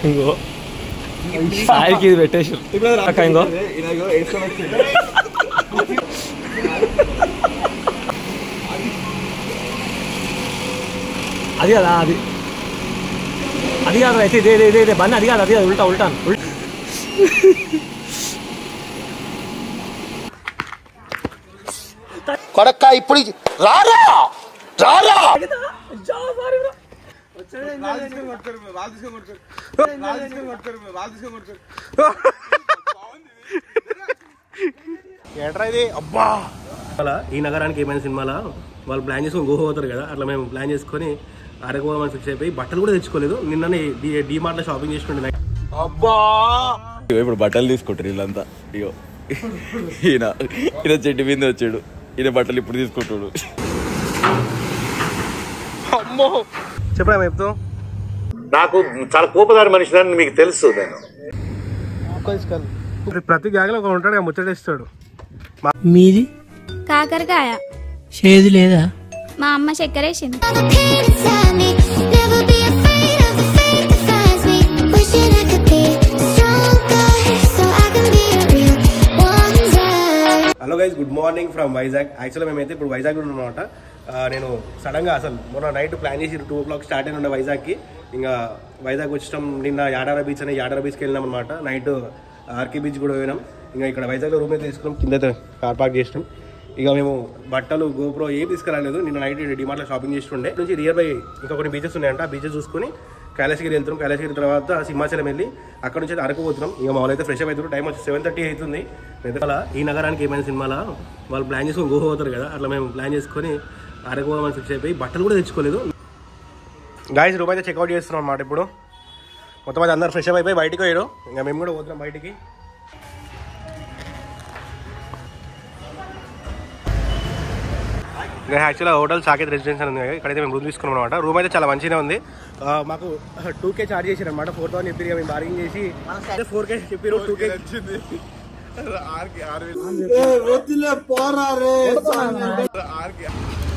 ఇంకో సాయికి ఇది పెట్టేసి ఇంకో అది కదా అది అది కాదు అయితే ఇదే ఇదే ఇదే బండి అది కాదు అది కాదు ఉల్టాను కొడక్క ఇప్పుడు రారా రారా ఏంట్రా ఇది అబ్బా అలా ఈ నగరానికి ఏమైనా సినిమాలా వాళ్ళు ప్లాన్ చేసుకొని గోహ అవుతారు కదా అట్లా మేము ప్లాన్ చేసుకొని అరగోమని ఫిక్స్ అయిపోయి బట్టలు కూడా తెచ్చుకోలేదు నిన్ననే డీమార్ట్ లో షాపింగ్ చేసుకుంటే అబ్బా ఇప్పుడు బట్టలు తీసుకుంటారు వీళ్ళంతా ఇగో ఈయన చెట్టు మీద వచ్చాడు ఈయన బట్టలు ఇప్పుడు తీసుకుంటాడు అమ్మో చెప్పరా చెప్తాం నాకు చాలా కోపదారి మనిషిని మీకు తెలుసు నేను ప్రతి గ్యాగ్లో ఒక ఉంటాడు ముచ్చటేస్తాడు మీది కాకరకాయ చేదు లేదా మా అమ్మ చక్కెరేసింది hello guys good morning from Vizag యాక్చువల్గా మేమైతే ఇప్పుడు వైజాగ్ ఉన్నాం అనమాట నేను సడన్గా అసలు మొన్న నైట్ ప్లాన్ చేసి 2 o'clock స్టార్ట్ అయిన ఉండే వైజాగ్కి ఇంకా వైజాగ్ వచ్చాం నిన్న యాడారా బీచ్ అని యాడారా బీచ్కి వెళ్ళినాం అనమాట నైట్ ఆర్కే బీచ్ కూడా పోయినాం ఇంకా ఇక్కడ వైజాగ్లో రూమ్ అయితే తీసుకున్నాం కింద కార్ పార్క్ చేసినాం ఇక మేము బట్టలు గోప్రో ఏం తీసుకురాలేదు నిన్న నైట్ డిమార్ట్లో షాపింగ్ చేస్తుండే నుంచి నియర్ బై ఇంకా కొన్ని బీచెస్ ఉన్నాయంట ఆ బీచెస్ చూసుకుని కైలాసగిరి వెళ్తున్నాం కైలాసగిరి తర్వాత సింహాచలం వెళ్ళి అక్కడ నుంచి అరకు పోతున్నాం ఇక మామూలు అయితే ఫ్రెష్ అప్ అవుతారు టైం వచ్చి 7:30 అవుతుంది అలా ఈ నగరానికి ఏమైనా సినిమాలా వాళ్ళు ప్లాన్ చేసుకొని గోహ అవుతారు కదా అట్లా మేము ప్లాన్ చేసుకొని అరకు పోమని ఫిక్స్ అయిపోయి బట్టలు కూడా తెచ్చుకోలేదు గాయస్ రూమ్ అయితే చెక్అవుట్ చేస్తున్నాం అన్నమాట ఇప్పుడు మొత్తం అయితే అందరు ఫ్రెష్ అప్ అయిపోయి బయటికి పోయారు ఇంకా మేము కూడా పోతున్నాం బయటికి ఇంకా యాక్చువల్గా హోటల్ సాకేత్ రెసిడెన్స్ అని ఉంది ఇక్కడైతే మేము రూమ్ తీసుకున్నాం అనమాట రూమ్ అయితే చాలా మంచిగా ఉంది మాకు 2K ఛార్జ్ చేసారు అనమాట 4,000 చెప్పి మేము బార్గింగ్ చేసి 4K చెప్పారు 2K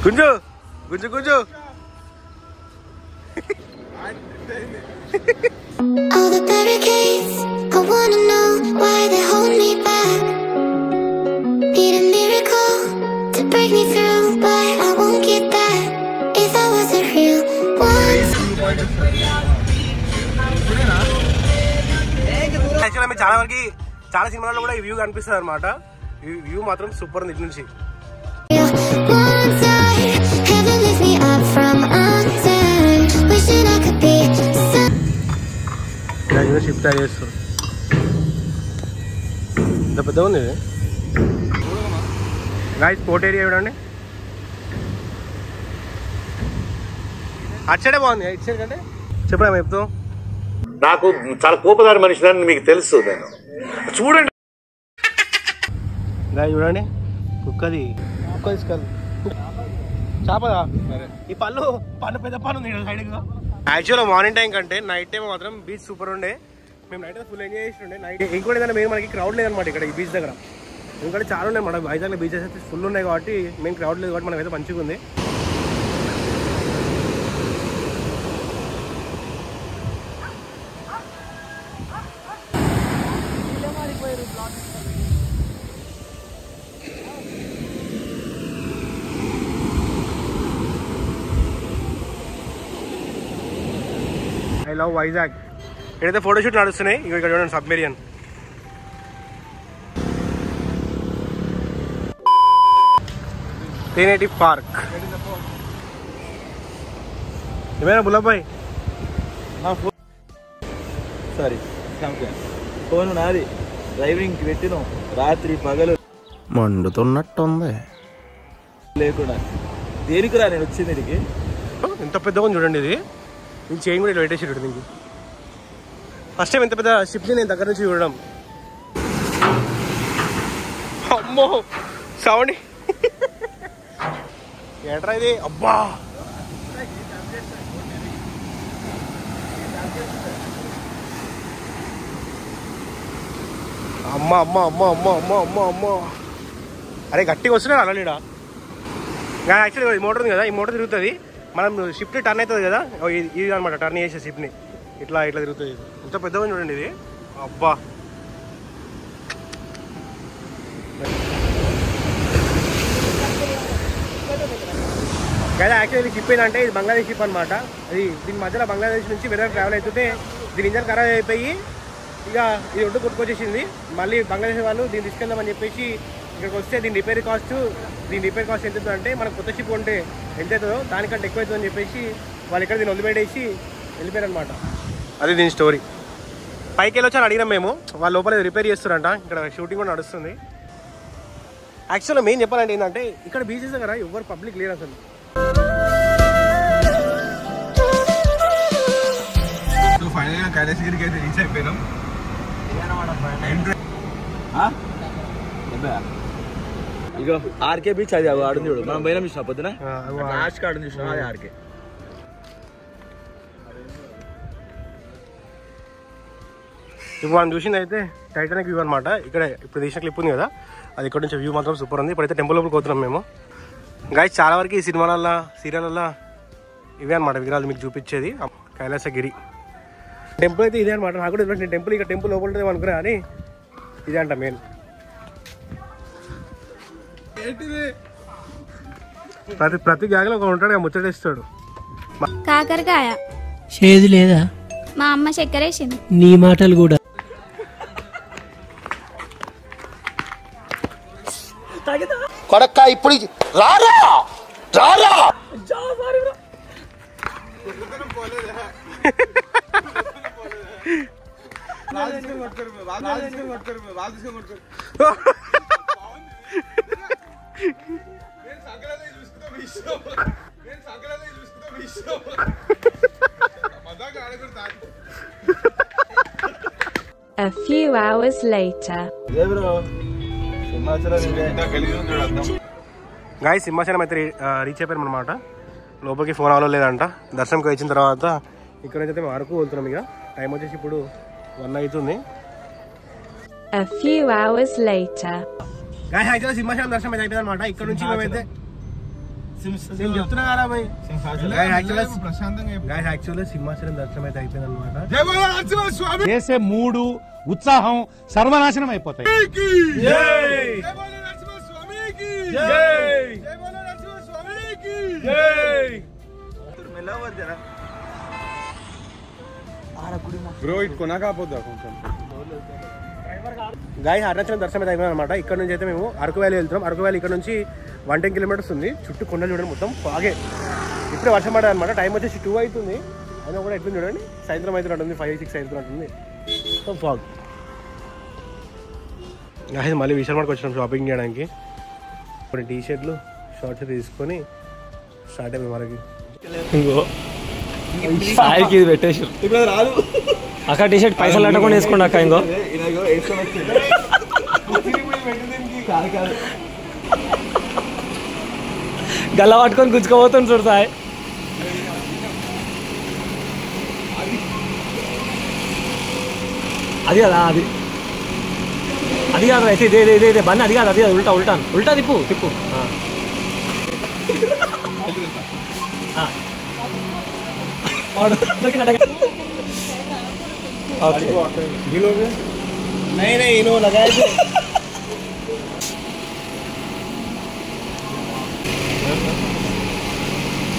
గుంజు గుంజు గుంజు All the barricades, I wanna know why they hold me back. Need a miracle to break me through, but I won't get that if I wasn't real. యాక్చువల్గా మీరు చాలా వరకు చాలా సినిమాల్లో కూడా ఈ వ్యూ కనిపిస్తుంది అనమాట ఈ వ్యూ మాత్రం సూపర్ ఉంది ఇటు నుంచి షిఫ్ట్ చేస్తారు ఇంత పెద్దగా ఉంది గాయస్ పోర్ట్ ఏరియా చూడండి అచ్చడే బాగుంది ఇటు సైడ్ కంటే చెప్పరా చెప్తాం నాకు చాలా కోపదారి మనిషిని మీకు తెలుసు నేను చూడండి గాయ చూడండి కుక్కది కుక్క తీసుకెళ్ళి చేపదా ఈ పళ్ళు పెద్ద పళ్ళు ఉంది సైడ్గా యాక్చువల్గా మార్నింగ్ టైం కంటే నైట్ టైం మాత్రం బీచ్ సూపర్ ఉండే మేము నైట్ ఫుల్ ఎంజాయ్ చేసి ఉండే నైట్ ఇంకోటి ఏదైనా మేము మనకి క్రౌడ్ లేదనమాట ఇక్కడ ఈ బీచ్ దగ్గర ఎందుకంటే చాలా ఉన్నాయి మన వైజాగ్లో బీచెస్ అయితే ఫుల్ ఉన్నాయి కాబట్టి మేము క్రౌడ్ లేదు కాబట్టి మనకైతే మంచిగా ఉంది ఐ లవ్ వైజాగ్ ఇక్కడైతే ఫోటోషూట్ నడుస్తున్నాయి ఇక్కడ చూడండి సబ్మెరియన్ తేనేటి పార్క్ ఏమైనా బుల్లబాయ్ సారీ ఫోన్ నాది డ్రైవింగ్కి పెట్టినాం రాత్రి పగలు మండుతున్నట్టుంది లేకుండా దేనికిరా నేను వచ్చింది దీనికి ఎంత పెద్దగా చూడండి ఇది నేను చైన్ కూడా పెట్టేసి దీనికి ఫస్ట్ టైం ఎంత పెద్ద షిప్ని నేను దగ్గర నుంచి చూడడం అమ్మో సౌండ్ ఏంట్రా ఇది అబ్బా అమ్మ అమ్మ అమ్మ అమ్మ అమ్మ అమ్మ అమ్మ అరే గట్టిగా వస్తున్నాడు అలా నీడా యాక్చువల్లీ ఈ మోటార్ ఉంది కదా ఈ మోటార్ తిరుగుతుంది మనం షిఫ్ట్ టర్న్ అవుతుంది కదా ఇది అనమాట టర్న్ చేసే షిప్ని ఇట్లా ఇట్లా తిరుగుతుంది. ఇంత పెద్దగా చూడండి ఇది. అబ్బా కదా యాక్చువల్లీ షిప్ ఏంటంటే ఇది బంగ్లాదేశ్ షిప్ అనమాట. అది దీని మధ్యలో బంగ్లాదేశ్ నుంచి వేరే ట్రావెల్ అవుతుంటే దీని ఇంజన్ ఖరాబ్ అయిపోయి ఇక ఇది ఒడ్డు కొట్టుకొచ్చేసింది. మళ్ళీ బంగ్లాదేశ్ వాళ్ళు దీన్ని తీసుకెళ్దామని చెప్పేసి ఇక్కడికి వస్తే దీని రిపేర్ కాస్ట్ ఎంత అవుతుందంటే మనకు కొత్త షిప్ ఉంటే ఎంత అవుతుందో దానికంటే ఎక్కువ అవుతుందని చెప్పేసి వాళ్ళు ఇక్కడ దీన్ని వదిలిపెట్టేసి వెళ్ళిపోయారు అనమాట. అది దీని స్టోరీ. పైకి వెళ్ళొచ్చి అని అడిగినాం మేము. వాళ్ళు లోపల రిపేర్ చేస్తారంట. ఇక్కడ షూటింగ్ కూడా నడుస్తుంది. యాక్చువల్గా మెయిన్ చెప్పాలంటే ఏంటంటే ఇక్కడ బీచెస్ దగ్గర ఎవరు పబ్లిక్ లేరు అసలు. ఫైనల్గా కైలాసగిరికి అయితే రీచ్ అయిపోయినాం. ఇక ఆర్కే బీచ్ అది ఆడుంది చూడు. మనం పోయినా చూసిన పొద్దున లాస్ట్ ఆడుంది చూసిన అది ఆర్కే. ఇప్పుడు మనం చూసింది అయితే టైటానిక్ వ్యూ అనమాట. ఇక్కడ ఇప్పుడు తీసిన క్లిప్ ఉంది కదా, అది ఇక్కడ నుంచి వ్యూ మాత్రం సూపర్ ఉంది. ఇప్పుడైతే టెంపుల్ లోపలికి పోతున్నాం మేము. గాయస్ చాలా వరకు ఈ సినిమాలల్లో సీరియళ్ళల్లో ఇవే అనమాట విగ్రహాలు మీకు చూపించేది. కైలాసగిరి టెంపుల్ అయితే ఇదే అనమాట. నాకు కూడా నేను టెంపుల్ ఇక టెంపుల్ లోపల ఉంటుంది అనుకున్నా కానీ ఇదే అంట మెయిన్. ప్రతి గ్యాగ్లో ఒక ఉంటాడు ముచ్చటేస్తాడు. కాకరకాయ. చేదు లేదా? మా అమ్మ చక్కెర వేసింది. నీ మాటలు కూడా. కొడక్క ఇప్పుడు రారా రారా A few hours later. Guys Simhachalam అయితే రీచ్ అయిపోయాం అనమాట. లోపలికి ఫోన్ అవ్వలేదు లేదంట. దర్శనంకి వచ్చిన తర్వాత ఇక్కడ నుంచి అయితే మేము అరకు వెళ్తున్నాం. ఇక టైం వచ్చేసి ఇప్పుడు 1 అవుతుంది. A few hours later. Guys యాక్చువల్గా సింహాచలం దర్శనం అయితే అయిపోయింది అనమాట. ఇక్కడ నుంచి మేమైతే నేను చెప్తున్నా కదా యాక్చువల్గా సింహాచలం దర్శనం అయితే అయిపోయింది అనమాట. చేసే మూడు ఉత్సాహం సర్వనాశనం అయిపోతాయి. గాయస్ అరుణాచలం దర్శనం అయితే అయిపోయింది అనమాట. ఇక్కడ నుంచి అయితే మేము అరకు వ్యాలీ వెళ్తున్నాం. అరకు వ్యాలీ ఇక్కడ నుంచి 110 కిలోమీటర్స్ ఉంది. చుట్టూ కొండలు చూడండి మొత్తం ఫాగే. ఇప్పుడే వర్షం పడదు అనమాట. టైం వచ్చేసి 2 అవుతుంది. అయినా కూడా ఎట్లుంది చూడండి. సాయంత్రం అవుతున్నట్టుంది. 5-6 అవుతున్నట్టుంది. So fog. గాయస్ మళ్ళీ విశాల్ మార్ట్కి వచ్చినాం షాపింగ్ చేయడానికి. కొన్ని టీ షర్ట్లు షార్ట్స్ తీసుకొని స్టార్ట్ అయిపోయి మనకి. ఇది పెట్టేసి ఇప్పుడు రాదు అక్క. టీ షర్ట్ పైసలు అట్టకుండా వేసుకోండి అక్క. ఇంకో గల్ల పట్టుకొని గుచ్చుకోబోతుంది చూడు సాయ్. అది కదా అది కాదు అయితే ఇదే బన్నీ. అది కాదు ఉల్టా తిప్పు.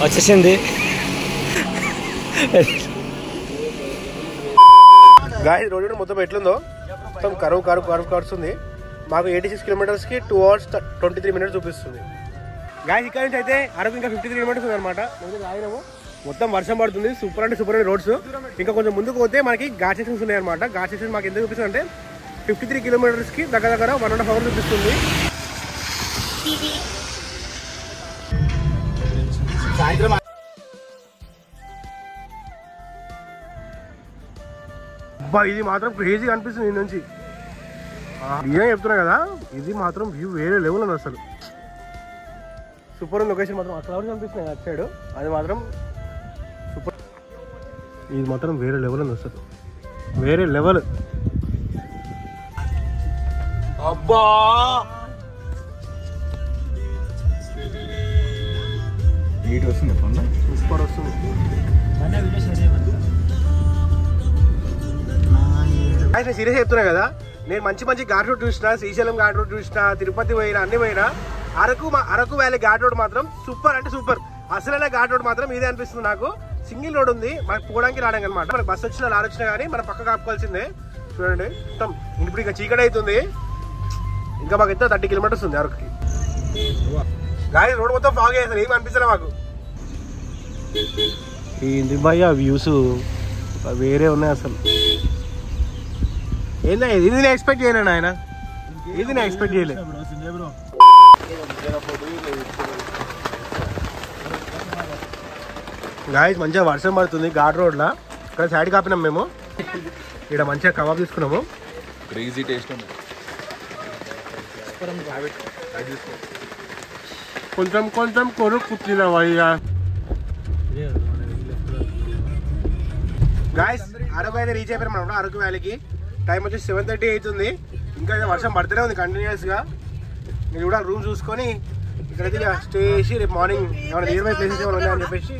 వచ్చేసింది. గాయస్ రోడ్ మొత్తం ఎట్లుందో మొత్తం కరువు కరుస్తుంది. మాకు 86 కిలోమీటర్స్కి 2 hours 23 minutes చూపిస్తుంది. గాయస్ ఇక్కడ నుంచి అయితే అరకు ఇంకా 53 కిలోమీటర్స్ ఉంది అనమాట. మొత్తం వర్షం పడుతుంది. సూపర్ అంటే సూపర్ రోడ్స్. ఇంకా కొంచెం ముందుకు పోతే మనకి ఘాట్ సెక్షన్స్ ఉన్నాయి అనమాట. ఘాట్ సెక్షన్స్ మాకు ఎంత చూపిస్తుంది అంటే 53 కిలోమీటర్స్కి దగ్గర 1.5 hours చూపిస్తుంది. సాయంత్రం అబ్బా ఇది మాత్రం క్రేజీగా అనిపిస్తుంది. దీని నుంచి నేనే చెప్తున్నా కదా, ఇది మాత్రం వ్యూ వేరే లెవెల్ ఉంది అసలు. సూపర్ ఉంది లొకేషన్ మాత్రం. అక్కడ కనిపిస్తున్నాయి అటు సైడ్. అది మాత్రం సూపర్. ఇది మాత్రం వేరే లెవెల్ ఉంది అసలు. వేరే లెవెల్. అబ్బా నీట్ వస్తుంది. సూపర్ వస్తుంది. గాయస్ నేను సీరియస్ చెప్తున్నా కదా, నేను మంచి మంచి ఘాట్ రోడ్ చూసిన, శ్రీశైలం ఘాట్ రోడ్ చూసిన, తిరుపతి పోయినా, అన్ని పోయినా, అరకు వ్యాలీ ఘాట్ రోడ్ మాత్రం సూపర్ అంటే సూపర్. అసలైన ఘాట్ రోడ్ మాత్రం ఇదే అనిపిస్తుంది నాకు. సింగిల్ రోడ్ ఉంది, మనకు పోవడానికి రావడానికి అనమాట. మనకు బస్సు వచ్చినా లారీ వచ్చినా కానీ మనం పక్క కాపుకోవాల్సిందే. చూడండి మొత్తం ఇప్పుడు ఇంకా చీకటి అవుతుంది, ఇంకా మాకు ఎంత 30 కిలోమీటర్స్ ఉంది అరకుకి. గాయస్ రోడ్ మొత్తం ఫాగ్ చేస్తారు, ఏమి అనిపిస్తలే మాకు. ఏంది భయ్యా వ్యూస్ వేరే ఉన్నాయి అసలు. ఏందా ఇది నేను ఎక్స్పెక్ట్ చేయలేను ఆయన, ఇది నేను ఎక్స్పెక్ట్ చేయలేదు. గాయస్ మంచిగా వర్షం పడుతుంది ఘాట్ రోడ్లో. ఇక్కడ సైడ్ కాపినాం మేము, ఇక్కడ మంచిగా కబాబ్ తీసుకున్నాము. క్రేజీ టేస్ట్ ఉంది. కొంచెం కొంచెం కొరుకు తినవయ్యా. గాయస్ అరకు అయితే రీచ్ అయిపోయాం మనం అరకు వ్యాలీకి. టైం వచ్చి 7:30 అవుతుంది. ఇంకా వర్షం పడుతూనే ఉంది కంటిన్యూస్గా. మీరు కూడా రూమ్ చూసుకొని ఇక్కడైతే స్టే చేసి రేపు మార్నింగ్ ఏమైనా నియర్ బై ప్లేసెస్ ఏమైనా ఉన్నాయని చెప్పేసి